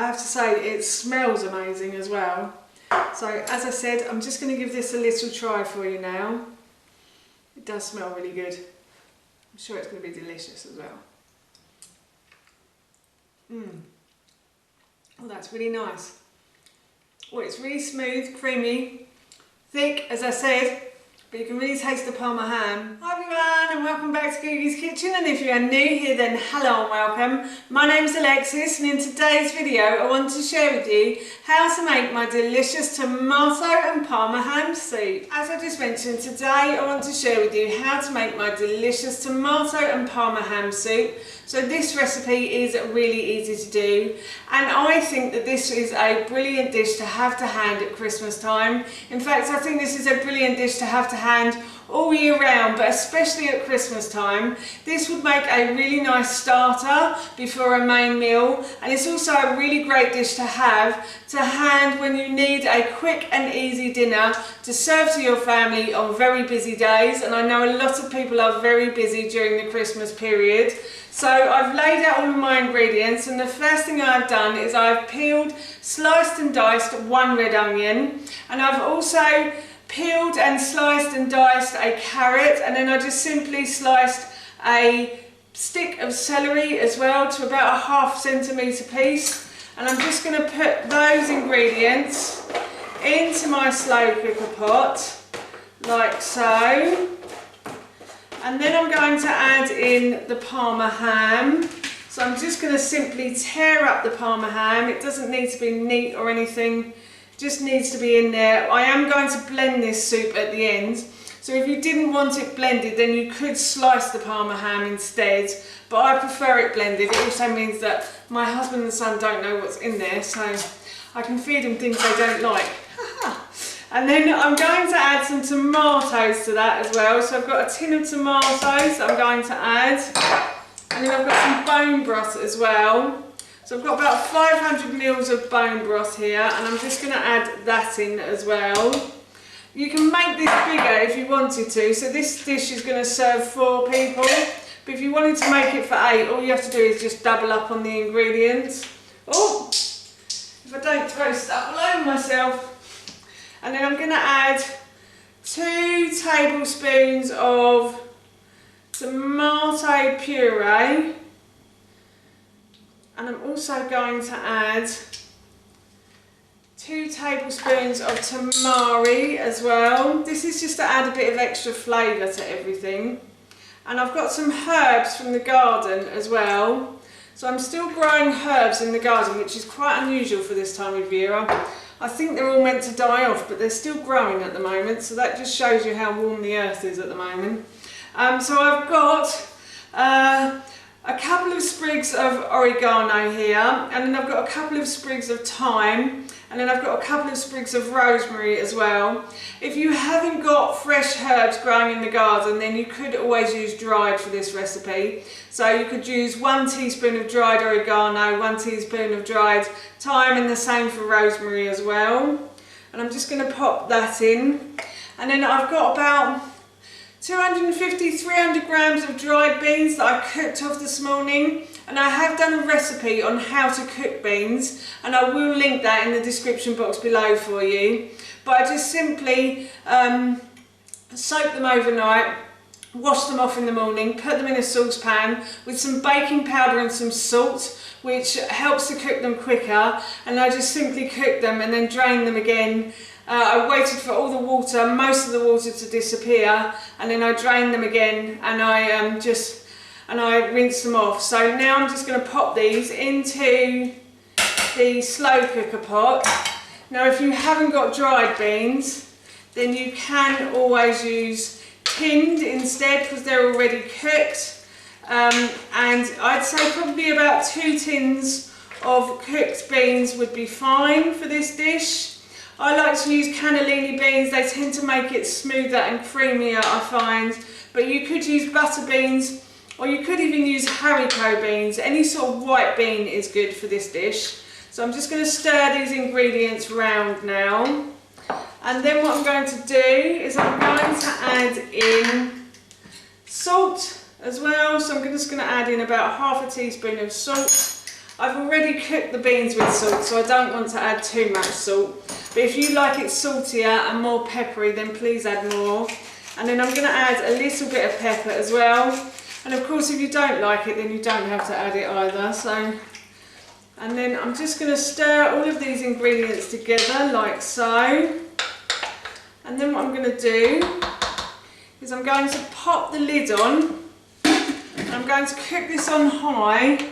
have to say it smells amazing as well. So as I said, I'm just going to give this a little try for you now. It does smell really good. I'm sure it's going to be delicious as well. Oh, that's really nice. Oh, it's really smooth, creamy, thick, as I said, but you can really taste the Parma ham. Hi everyone, and welcome back to Googie's Kitchen, and if you are new here then hello and welcome. My name's Alexis, and in today's video I want to share with you how to make my delicious tomato and Parma ham soup. As I just mentioned, today I want to share with you how to make my delicious tomato and Parma ham soup. So this recipe is really easy to do, and I think that this is a brilliant dish to have to hand at Christmas time. In fact, I think this is a brilliant dish to have to hand all year round, but especially at Christmas time. This would make a really nice starter before a main meal, and it's also a really great dish to have to hand when you need a quick and easy dinner to serve to your family on very busy days. And I know a lot of people are very busy during the Christmas period. So I've laid out all of my ingredients, and the first thing I've done is I've peeled, sliced and diced one red onion, and I've also peeled and sliced and diced a carrot, and then I just simply sliced a stick of celery as well to about a ½ centimetre piece. And I'm just going to put those ingredients into my slow cooker pot like so. And then I'm going to add in the Parma ham. So I'm just going to simply tear up the Parma ham. It doesn't need to be neat or anything, it just needs to be in there. I am going to blend this soup at the end. So if you didn't want it blended, then you could slice the Parma ham instead. But I prefer it blended. It also means that my husband and son don't know what's in there, so I can feed them things they don't like. And then I'm going to add some tomatoes to that as well. So I've got a tin of tomatoes that I'm going to add. And then I've got some bone broth as well. So I've got about 500 ml of bone broth here, and I'm just going to add that in as well. You can make this bigger if you wanted to. So this dish is going to serve 4 people. But if you wanted to make it for 8, all you have to do is just double up on the ingredients. Oh, if I don't throw stuff all over myself. And then I'm going to add 2 tablespoons of tomato puree, and I'm also going to add 2 tablespoons of tamari as well. This is just to add a bit of extra flavour to everything. And I've got some herbs from the garden as well. So I'm still growing herbs in the garden, which is quite unusual for this time of year. I think they're all meant to die off, but they're still growing at the moment, so that just shows you how warm the earth is at the moment. So I've got a couple of sprigs of oregano here, and then I've got a couple of sprigs of thyme, and then I've got a couple of sprigs of rosemary as well. If you haven't got fresh herbs growing in the garden, then you could always use dried for this recipe. So you could use 1 teaspoon of dried oregano, 1 teaspoon of dried thyme, and the same for rosemary as well. And I'm just going to pop that in. And then I've got about 250-300 grams of dried beans that I cooked off this morning, and I have done a recipe on how to cook beans, and I will link that in the description box below for you. But I just simply soak them overnight, wash them off in the morning, put them in a saucepan with some baking powder and some salt, which helps to cook them quicker, and I just simply cook them and then drain them again. I waited for all the water, most of the water to disappear, and then I drained them again, and I rinsed them off. So now I'm just going to pop these into the slow cooker pot. Now if you haven't got dried beans, then you can always use tinned instead, because they're already cooked. And I'd say probably about 2 tins of cooked beans would be fine for this dish. I like to use cannellini beans. They tend to make it smoother and creamier, I find. But you could use butter beans, or you could even use haricot beans. Any sort of white bean is good for this dish. So I'm just going to stir these ingredients round now. And then what I'm going to do is I'm going to add in salt as well. So I'm just going to add in about ½ teaspoon of salt. I've already cooked the beans with salt, so I don't want to add too much salt. But if you like it saltier and more peppery, then please add more. And then I'm going to add a little bit of pepper as well. And of course, if you don't like it, then you don't have to add it either. And then I'm just going to stir all of these ingredients together like so. And then what I'm going to do is I'm going to pop the lid on. And I'm going to cook this on high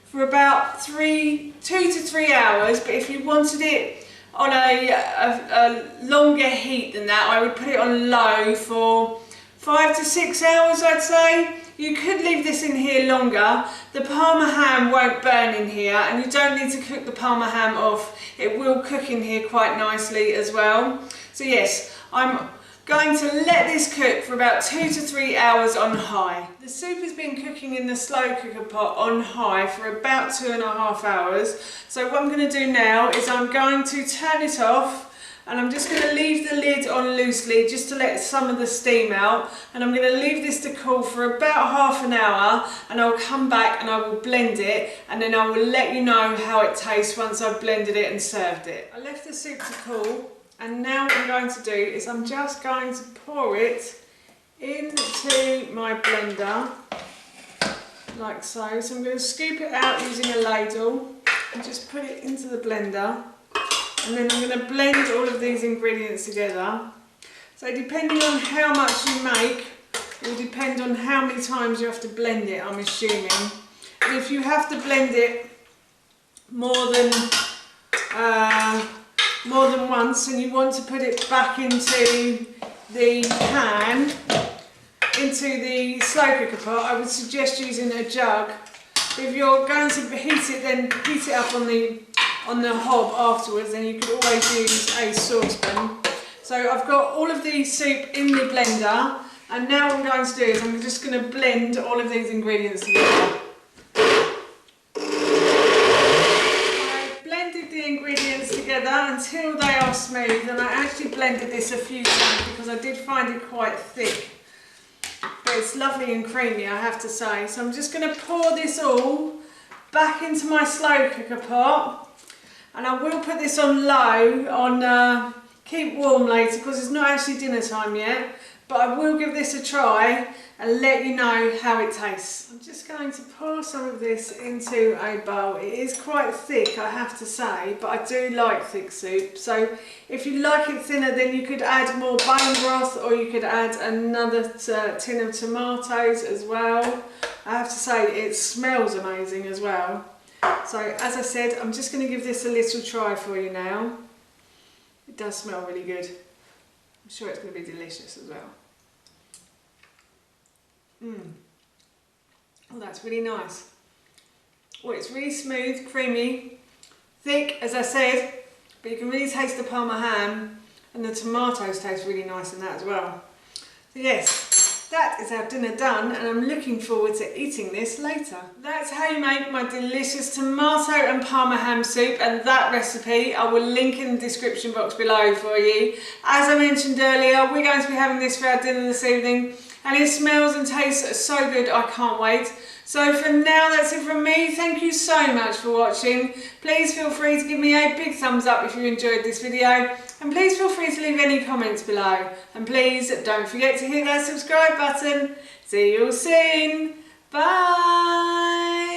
for about 2 to 3 hours. But if you wanted it on a longer heat than that, I would put it on low for 5 to 6 hours, I'd say. You could leave this in here longer. The Parma ham won't burn in here, and you don't need to cook the Parma ham off. It will cook in here quite nicely as well. So yes, I'm going to let this cook for about 2 to 3 hours on high. The soup has been cooking in the slow cooker pot on high for about 2.5 hours. So what I'm going to do now is I'm going to turn it off, and I'm just going to leave the lid on loosely just to let some of the steam out. And I'm going to leave this to cool for about half an hour, and I'll come back and I will blend it, and then I will let you know how it tastes once I've blended it and served it. I left the soup to cool. And now what I'm going to do is I'm just going to pour it into my blender, like so. So I'm going to scoop it out using a ladle and just put it into the blender. And then I'm going to blend all of these ingredients together. So depending on how much you make, it will depend on how many times you have to blend it, I'm assuming. And if you have to blend it more than once, and you want to put it back into the pan, into the slow cooker pot, I would suggest using a jug. If you're going to heat it, then heat it up on the hob afterwards, then you could always use a saucepan. So I've got all of the soup in the blender, and now what I'm going to do is I'm just going to blend all of these ingredients together. Until they are smooth, and I actually blended this a few times because I did find it quite thick, but it's lovely and creamy, I have to say. So I'm just going to pour this all back into my slow cooker pot, and I will put this on low on keep warm later because it's not actually dinner time yet, but I will give this a try and let you know how it tastes. I'm just going to pour some of this into a bowl. It is quite thick, I have to say, but I do like thick soup. So if you like it thinner, then you could add more bone broth, or you could add another tin of tomatoes as well. I have to say, it smells amazing as well. So as I said, I'm just going to give this a little try for you now. It does smell really good. I'm sure it's going to be delicious as well. Oh, that's really nice. Oh, it's really smooth, creamy, thick, as I said, but you can really taste the Parma ham, and the tomatoes taste really nice in that as well. So yes, that is our dinner done, and I'm looking forward to eating this later. That's how you make my delicious tomato and Parma ham soup, and that recipe I will link in the description box below for you. As I mentioned earlier, we're going to be having this for our dinner this evening, and it smells and tastes so good, I can't wait. So for now, that's it from me. Thank you so much for watching. Please feel free to give me a big thumbs up if you enjoyed this video, and please feel free to leave any comments below. And please don't forget to hit that subscribe button. See you all soon. Bye.